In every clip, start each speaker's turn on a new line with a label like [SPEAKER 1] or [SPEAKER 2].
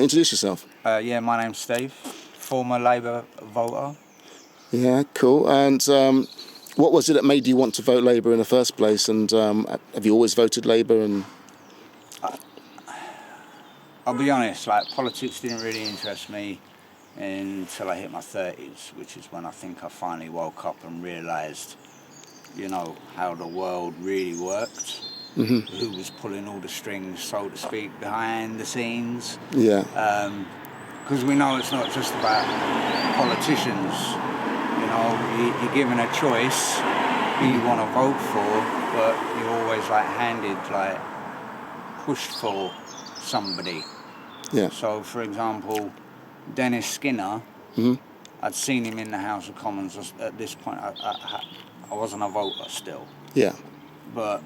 [SPEAKER 1] to introduce yourself?
[SPEAKER 2] Yeah, my name's Steve, former Labour voter.
[SPEAKER 1] Yeah, cool. And what was it that made you want to vote Labour in the first place? And have you always voted Labour? And
[SPEAKER 2] I'll be honest, like, politics didn't really interest me until I hit my 30s, which is when I think I finally woke up and realised, you know, how the world really worked. Mm-hmm. Who was pulling all the strings, so to speak, behind the scenes.
[SPEAKER 1] Yeah.
[SPEAKER 2] Because we know it's not just about politicians. You know, you're given a choice who you want to vote for, but you're always pushed for somebody.
[SPEAKER 1] Yeah.
[SPEAKER 2] So, for example, Dennis Skinner, mm-hmm. I'd seen him in the House of Commons. At this point, I wasn't a voter still.
[SPEAKER 1] Yeah.
[SPEAKER 2] But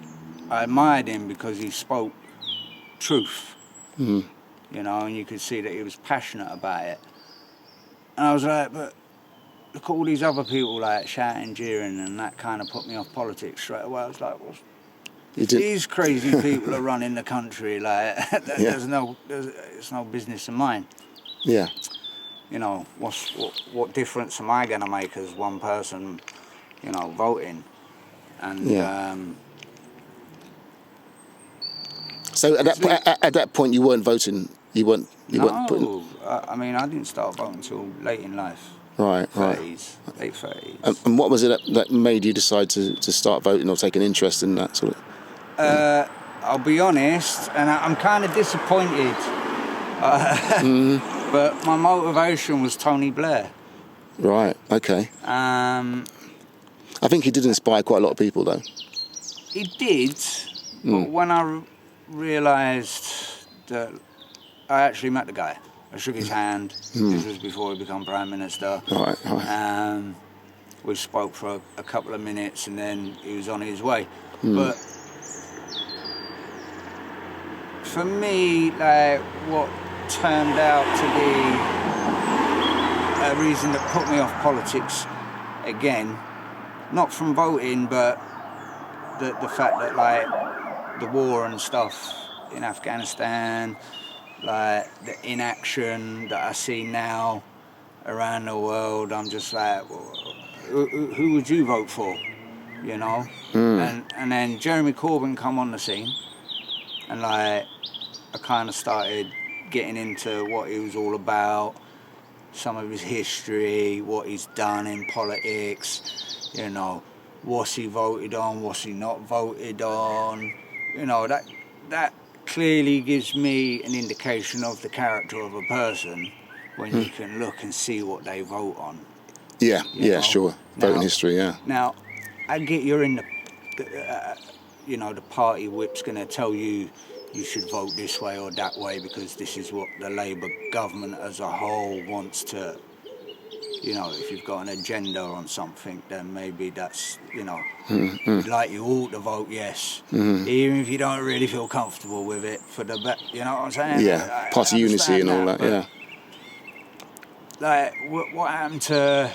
[SPEAKER 2] I admired him because he spoke truth, you know, and you could see that he was passionate about it. And I was like, but look at all these other people, like, shouting, jeering, and that kind of put me off politics straight away. I was like, well, these crazy people are running the country, like, it's no business of mine.
[SPEAKER 1] Yeah.
[SPEAKER 2] You know, what difference am I going to make as one person, you know, voting? And
[SPEAKER 1] so at that point, you weren't voting. You weren't putting.
[SPEAKER 2] I mean, I didn't start voting until late in life.
[SPEAKER 1] Right.
[SPEAKER 2] 30s, late 30s.
[SPEAKER 1] And what was it that made you decide to start voting or take an interest in that sort of?
[SPEAKER 2] I'll be honest, and I'm kind of disappointed. But my motivation was Tony Blair.
[SPEAKER 1] Right. Okay.
[SPEAKER 2] I
[SPEAKER 1] think he did inspire quite a lot of people, though.
[SPEAKER 2] He did, but when I realised that I actually met the guy, I shook his hand. This was before he became Prime Minister.
[SPEAKER 1] Right.
[SPEAKER 2] We spoke for a couple of minutes, and then he was on his way. But for me, like, what turned out to be a reason that put me off politics again, not from voting, but the fact that, like, the war and stuff in Afghanistan, like the inaction that I see now around the world, I'm just like, well, who would you vote for, you know? And then Jeremy Corbyn come on the scene, and, like, I kind of started getting into what he was all about, some of his history, what he's done in politics, you know, what's he voted on, what's he not voted on, you know, that clearly gives me an indication of the character of a person when you can look and see what they vote on.
[SPEAKER 1] Yeah,
[SPEAKER 2] know?
[SPEAKER 1] Sure. Voting history, yeah.
[SPEAKER 2] Now, I get you're in the, you know, the party whip's going to tell you should vote this way or that way because this is what the Labour government as a whole wants to, you know, if you've got an agenda on something, then maybe that's, you know, like you ought to vote yes, even if you don't really feel comfortable with it for the you know what I'm saying?
[SPEAKER 1] Yeah, party unity and all that, yeah.
[SPEAKER 2] Like, what happened to,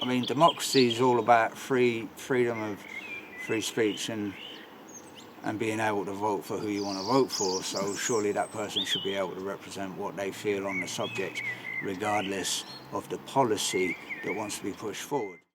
[SPEAKER 2] I mean, democracy is all about freedom of free speech and being able to vote for who you want to vote for. So surely that person should be able to represent what they feel on the subject, regardless of the policy that wants to be pushed forward.